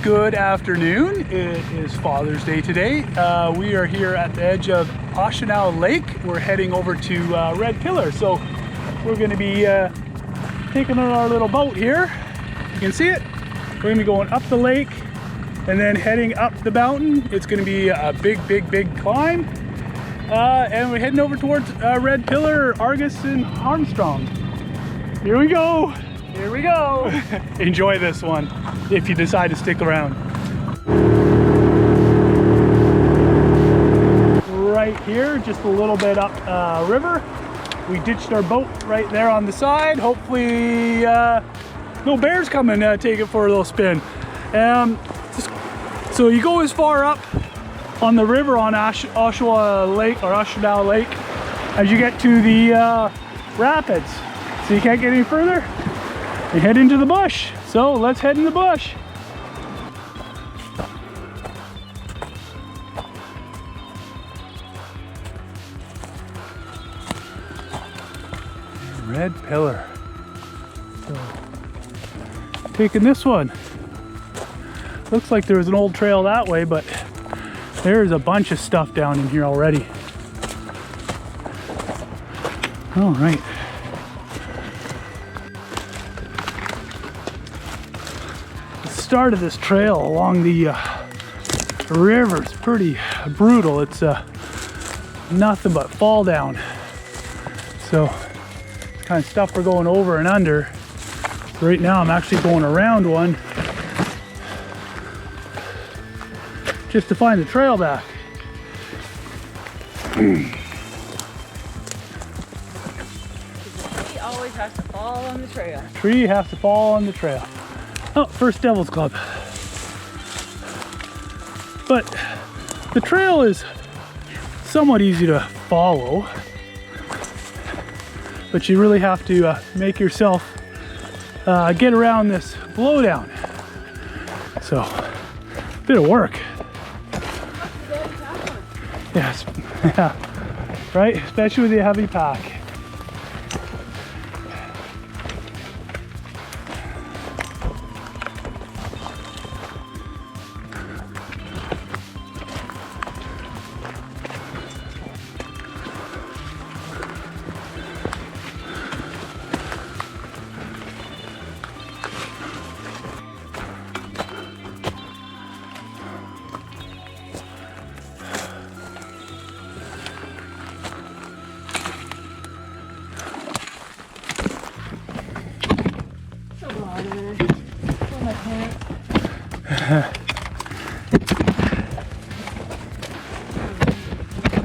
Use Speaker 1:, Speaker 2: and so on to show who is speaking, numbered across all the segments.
Speaker 1: Good afternoon. It is Father's Day today. We are here at the edge of Oshenau Lake. We're heading over to Red Pillar. So we're going to be taking on our little boat here. You can see it. We're going to be going up the lake and then heading up the mountain. It's going to be a big climb. And we're heading over towards Red Pillar, Argus, and Armstrong. Here we go. Here we go. Enjoy this one if you decide to stick around. Right here, just a little bit up river. We ditched our boat right there on the side. Hopefully no bears come and take it for a little spin. So you go as far up on the river on Oshawa Lake or Oshenau Lake as you get to the rapids. So you can't get any further. You head into the bush. So let's head in the bush. Red Pillar. So, taking this one. Looks like there was an old trail that way, but there's a bunch of stuff down in here already. All right. Start of this trail along the river is pretty brutal. It's nothing but fall down. So it's kind of stuff we're going over and under. Right now I'm actually going around one just to find the trail back.
Speaker 2: The tree always has to fall on the trail.
Speaker 1: Tree has to fall on the trail. Oh, First Devil's Club. But the trail is somewhat easy to follow, but you really have to make yourself get around this blowdown. So, a bit of work. Yes, yeah, right? Especially with the heavy pack.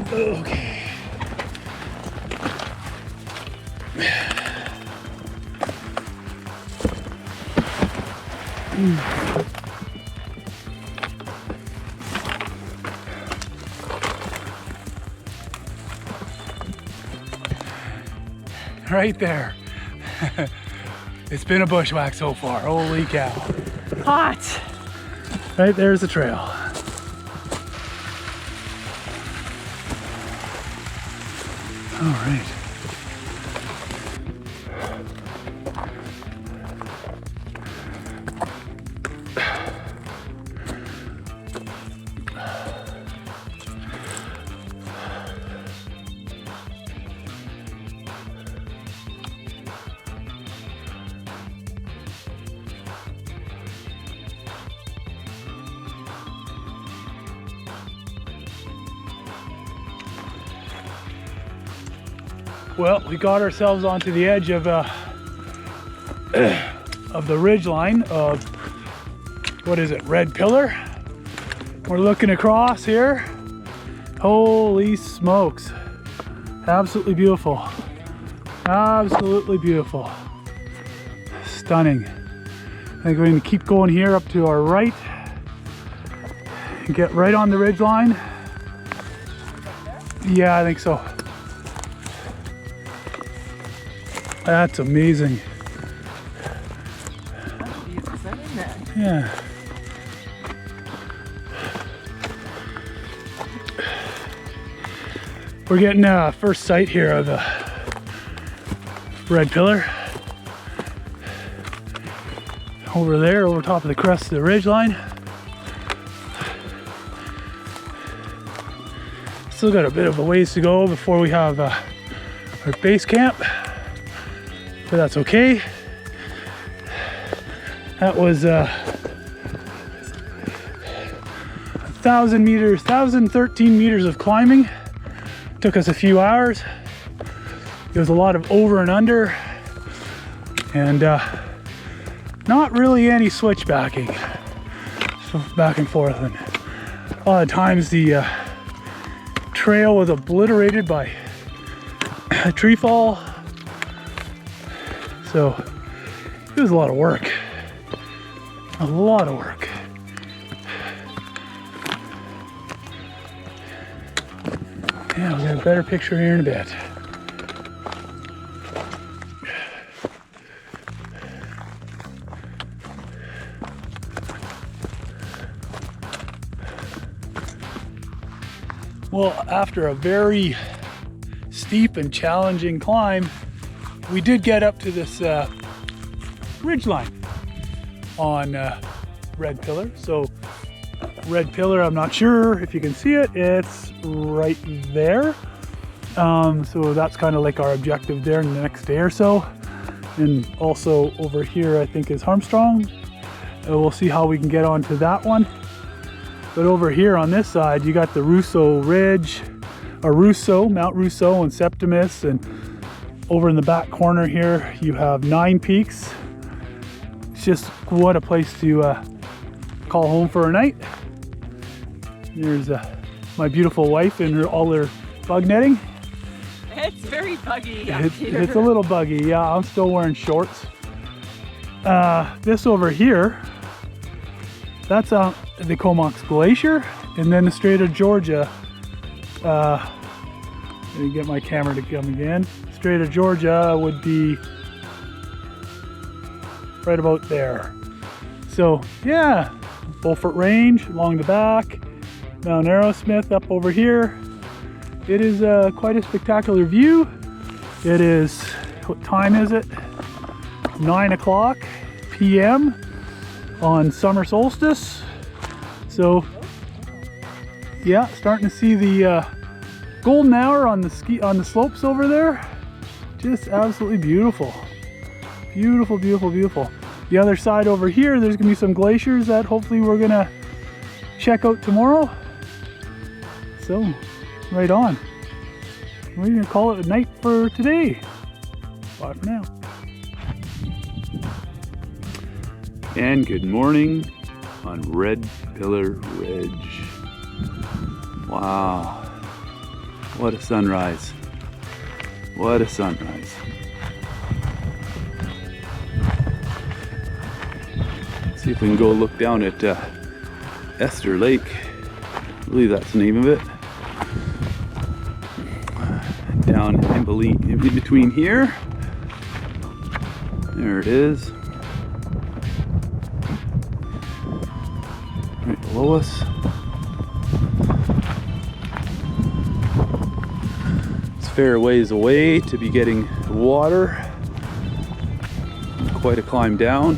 Speaker 1: Okay. Right there. It's been a bushwhack so far. Holy cow.
Speaker 2: Hot.
Speaker 1: Right there's the trail. All right. Well, we got ourselves onto the edge of the ridge line of, what is it, Red Pillar. We're looking across here. Holy smokes. Absolutely beautiful. Absolutely beautiful. Stunning. I think we're going to keep going here up to our right and get right on the ridge line. Yeah, I think so. That's amazing. Yeah. We're getting first sight here of the Red Pillar. Over there, over top of the crest of the ridge line. Still got a bit of a ways to go before we have our base camp, but that's okay. That was 1,000 meters, 1,013 meters of climbing. Took us a few hours. There was a lot of over and under, and not really any switchbacking, so back and forth. And a lot of times the trail was obliterated by a tree fall, so it was a lot of work. A lot of work. Yeah, we'll get a better picture here in a bit. Well, after a very steep and challenging climb, we did get up to this ridgeline on Red Pillar. So Red Pillar, I'm not sure if you can see it, it's right there. So that's kind of like our objective there in the next day or so. And also over here, I think is Armstrong. We'll see how we can get onto that one. But over here on this side, you got the Russo Ridge, or Mount Russo and Septimus. And over in the back corner here, you have 9 peaks. It's just what a place to call home for a night. There's my beautiful wife and all her bug netting.
Speaker 2: It's very buggy.
Speaker 1: It's a little buggy, yeah. I'm still wearing shorts. This over here, that's the Comox Glacier, and then the Strait of Georgia. Let me get my camera to come again. Strait of Georgia would be right about there. So yeah, Beaufort Range along the back, Mount Arrowsmith up over here. It is quite a spectacular view. It is, what time is it? 9:00 p.m. on summer solstice. So yeah, starting to see the golden hour on the slopes over there. Just absolutely beautiful. Beautiful, beautiful, beautiful. The other side over here, there's gonna be some glaciers that hopefully we're gonna check out tomorrow. So, right on. We're gonna call it a night for today. Bye for now.
Speaker 3: And good morning on Red Pillar Ridge. Wow, what a sunrise. What a sunrise. Let's see if we can go look down at Esther Lake. I believe that's the name of it. Down in between here. There it is. Right below us. It's a fair ways away to be getting water. Quite a climb down.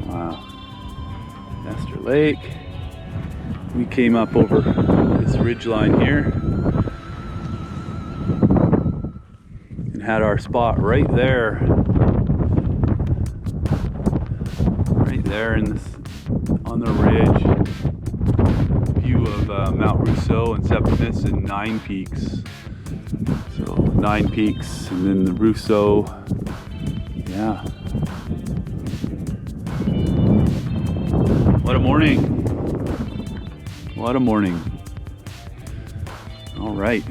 Speaker 3: Wow. Esther Lake. We came up over this ridge line here and had our spot right there. Right there in this, on the ridge. View of Mount Rousseau and Septimus and 9 peaks. So 9 peaks and then the Rousseau. Yeah. What a morning. What a morning. All right.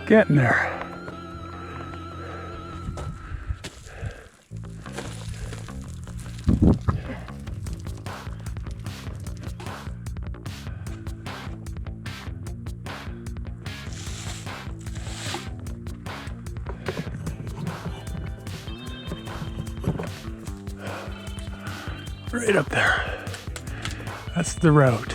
Speaker 1: Getting there. Right up there. That's the route.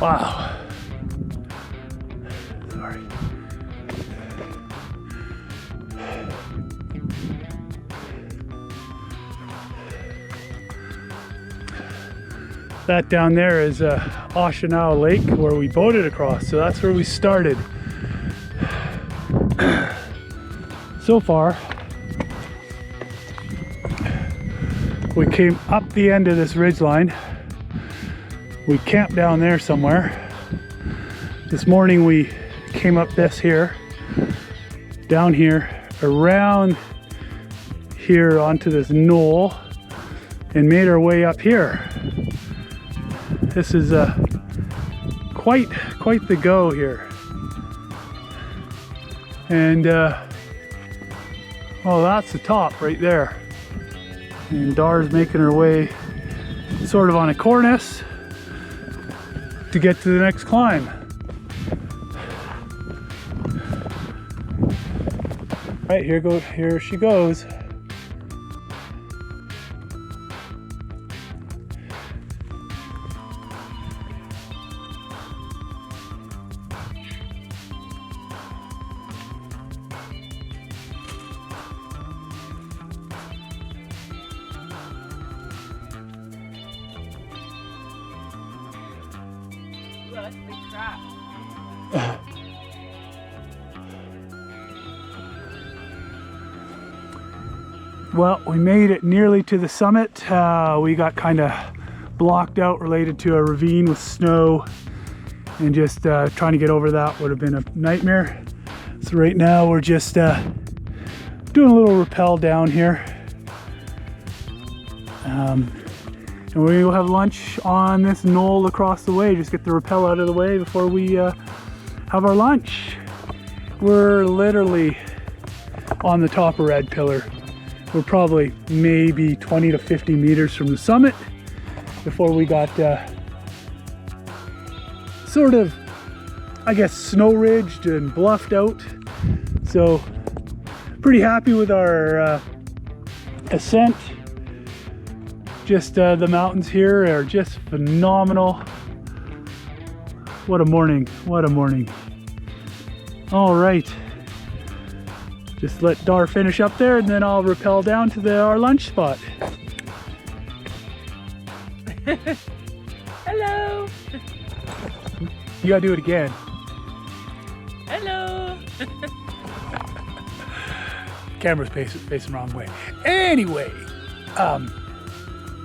Speaker 1: Wow. Sorry. That down there is Oshanao Lake where we boated across, so that's where we started. So far, we came up the end of this ridgeline. We camped down there somewhere. This morning we came up this here, down here, around here onto this knoll, and made our way up here. This is quite the go here. And oh, that's the top right there. And Dar's making her way sort of on a cornice to get to the next climb. Right, here she goes.
Speaker 2: That's big crap.
Speaker 1: Well, we made it nearly to the summit. We got kind of blocked out related to a ravine with snow, and just trying to get over that would have been a nightmare. So right now we're just doing a little rappel down here. And we will have lunch on this knoll across the way. Just get the rappel out of the way before we have our lunch. We're literally on the top of Red Pillar. We're probably maybe 20 to 50 meters from the summit before we got sort of, I guess, snow ridged and bluffed out. So pretty happy with our ascent. Just the mountains here are just phenomenal. What a morning, what a morning. All right, just let Dar finish up there and then I'll rappel down to our lunch spot.
Speaker 2: Hello.
Speaker 1: You gotta do it again.
Speaker 2: Hello.
Speaker 1: Camera's facing the wrong way. Anyway,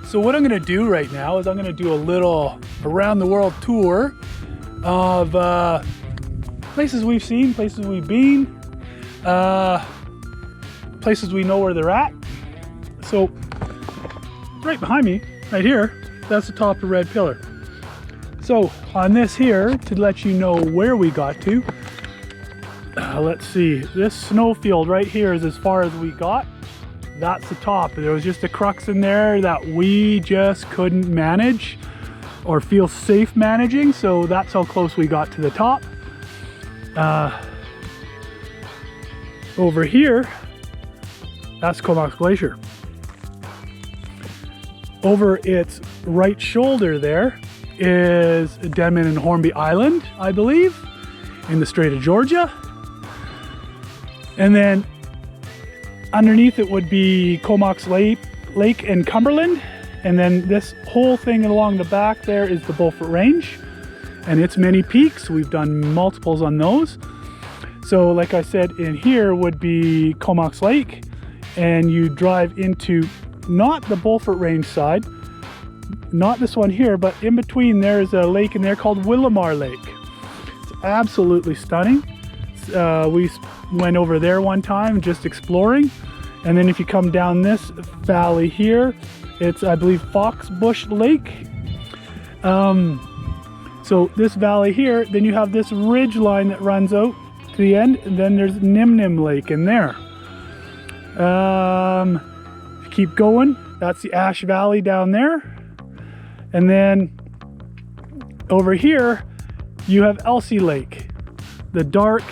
Speaker 1: so what I'm gonna do right now is I'm gonna do a little around the world tour of places we've seen, places we've been, places we know where they're at. So right behind me, right here, that's the top of Red Pillar. So on this here, to let you know where we got to, let's see, this snowfield right here is as far as we got. That's the top. There was just a crux in there that we just couldn't manage or feel safe managing, so that's how close we got to the top. Over here, that's Comox Glacier. Over its right shoulder there is Denman and Hornby Island, I believe, in the Strait of Georgia. And then underneath it would be Comox Lake and Cumberland. And then this whole thing along the back there is the Beaufort Range and its many peaks. We've done multiples on those. So like I said, in here would be Comox Lake, and you drive into not the Beaufort Range side, not this one here, but in between there's a lake in there called Willamar Lake. It's absolutely stunning. We went over there one time just exploring, and then if you come down this valley here, it's, I believe, Foxbush Lake. So this valley here, then you have this ridge line that runs out to the end, and then there's Nim Lake in there. If you keep going, that's the Ash Valley down there. And then over here, you have Elsie Lake. The dark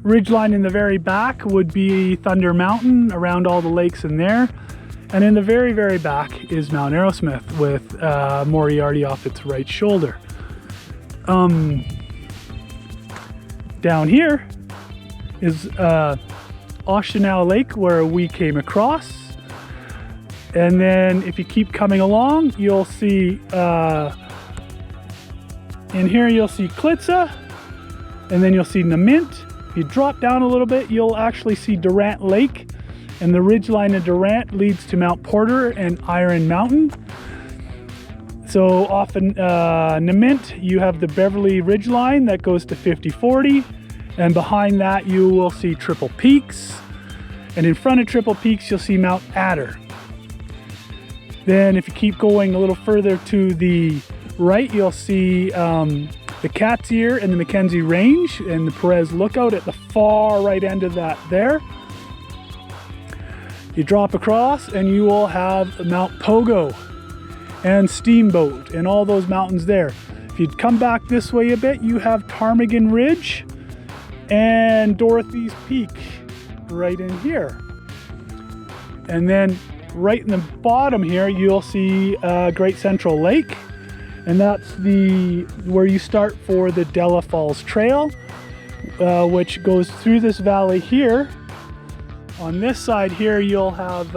Speaker 1: ridge line in the very back would be Thunder Mountain, around all the lakes in there. And in the very, very back is Mount Arrowsmith with Moriarty off its right shoulder. Down here is Oshenau Lake, where we came across. And then if you keep coming along, you'll see, in here you'll see Klitza, and then you'll see Namint. If you drop down a little bit, you'll actually see Durant Lake, and the ridgeline of Durant leads to Mount Porter and Iron Mountain. So off in Namint, you have the Beverly Ridgeline that goes to 5040, and behind that you will see Triple Peaks, and in front of Triple Peaks you'll see Mount Adder. Then if you keep going a little further to the right, you'll see the Cat's Ear and the Mackenzie Range and the Perez Lookout at the far right end of that there. You drop across and you will have Mount Pogo and Steamboat and all those mountains there. If you come back this way a bit, you have Ptarmigan Ridge and Dorothy's Peak right in here. And then right in the bottom here, you'll see Great Central Lake, and that's where you start for the Della Falls Trail, which goes through this valley here. On this side here, you'll have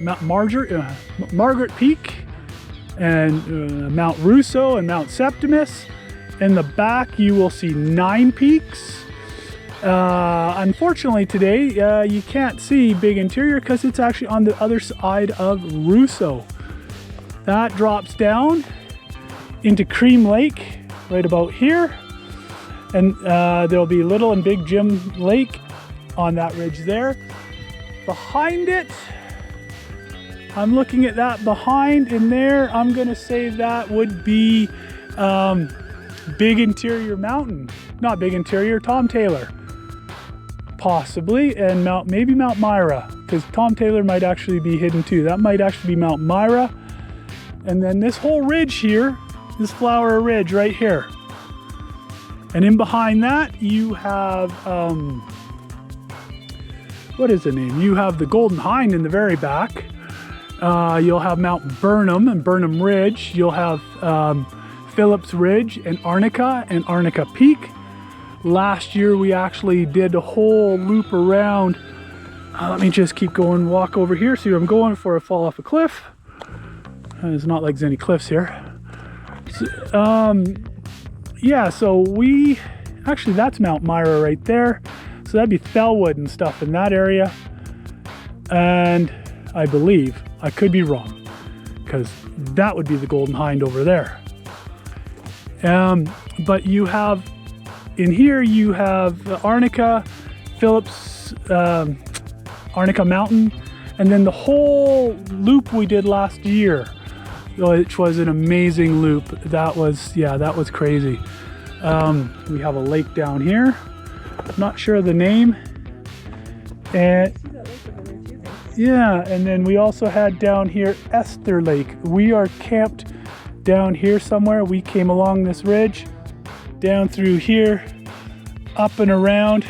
Speaker 1: Mount Margaret Peak and Mount Russo and Mount Septimus. In the back, you will see 9 peaks. Unfortunately today, you can't see Big Interior because it's actually on the other side of Russo. That drops down into Cream Lake right about here. And there'll be Little and Big Jim Lake on that ridge there. Behind it, I'm looking at that behind in there. I'm gonna say that would be Big Interior Mountain. Not Big Interior, Tom Taylor. Possibly, and maybe Mount Myra, because Tom Taylor might actually be hidden too. That might actually be Mount Myra. And then this whole ridge here, this Flower Ridge right here. And in behind that, you have, what is the name? You have the Golden Hind in the very back. You'll have Mount Burnham and Burnham Ridge. You'll have Phillips Ridge and Arnica Peak. Last year we actually did a whole loop around. Let me just keep going, walk over here, see where I'm going before I fall off a cliff. It's not like there's any cliffs here. So, yeah, so actually that's Mount Myra right there. So that'd be Thelwood and stuff in that area. And I believe, I could be wrong, because that would be the Golden Hind over there. But you have, in here you have Arnica, Phillips, Arnica Mountain, and then the whole loop we did last year, which was an amazing loop. That was crazy. We have a lake down here. Not sure of the name. And yeah, and then we also had down here Esther Lake. We are camped down here somewhere. We came along this ridge, down through here, up and around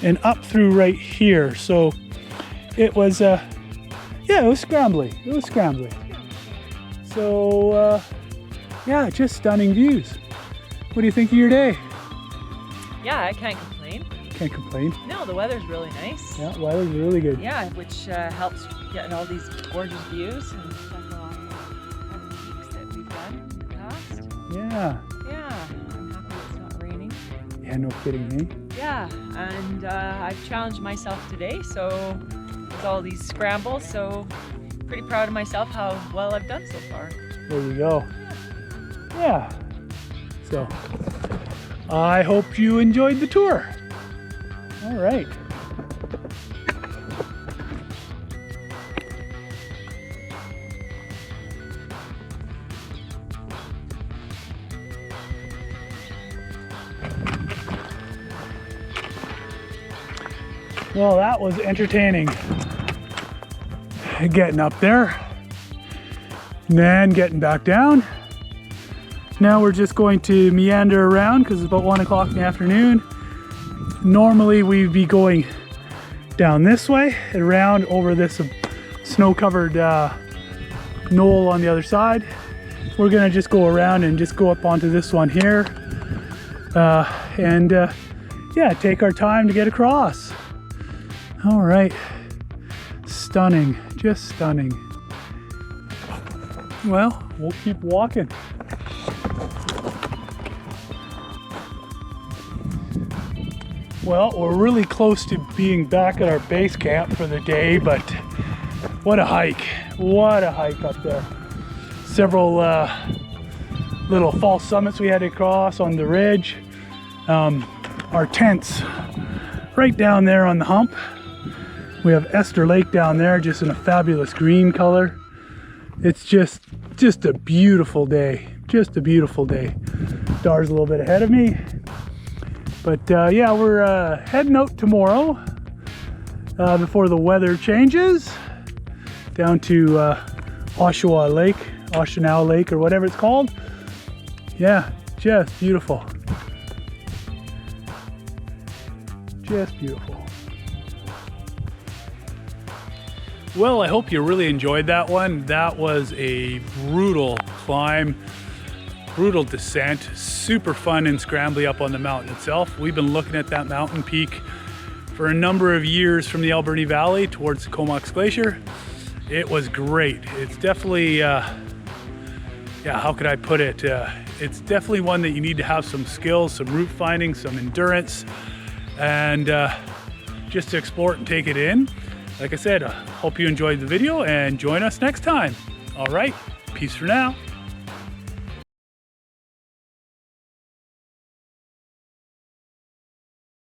Speaker 1: and up through right here. So it was, yeah, it was scrambly. It was scrambly. So, yeah, just stunning views. What do you think of your day?
Speaker 2: Yeah, I can't complain.
Speaker 1: Can't complain.
Speaker 2: No, the weather's really nice.
Speaker 1: Yeah, weather's really good.
Speaker 2: Yeah, which helps getting all these gorgeous views and several other peaks that we've done in the past.
Speaker 1: Yeah.
Speaker 2: Yeah, I'm happy it's not raining.
Speaker 1: Yeah, no kidding, eh?
Speaker 2: Yeah, and I've challenged myself today, so with all these scrambles, so pretty proud of myself how well I've done so far.
Speaker 1: There you go. Yeah. So, I hope you enjoyed the tour. All right. Well, that was entertaining. Getting up there and then getting back down. Now we're just going to meander around because it's about 1 o'clock in the afternoon. Normally we'd be going down this way and around over this snow-covered knoll on the other side. We're gonna just go around and just go up onto this one here and yeah, take our time to get across. All right, stunning, just stunning. Well, we'll keep walking. Well, we're really close to being back at our base camp for the day, but what a hike. What a hike up there. Several little false summits we had to cross on the ridge. Our tents right down there on the hump. We have Esther Lake down there, just in a fabulous green color. It's just a beautiful day. Just a beautiful day. Dar's a little bit ahead of me. But yeah, we're heading out tomorrow before the weather changes down to Oshawa Lake, Oshawa Lake, or whatever it's called. Yeah, just beautiful. Just beautiful. Well, I hope you really enjoyed that one. That was a brutal climb, brutal descent, super fun and scrambly up on the mountain itself. We've been looking at that mountain peak for a number of years from the Alberni Valley towards the Comox Glacier. It was great. It's definitely, yeah, how could I put it? It's definitely one that you need to have some skills, some route finding, some endurance, and just to explore it and take it in. Like I said, I hope you enjoyed the video and join us next time. All right, peace for now.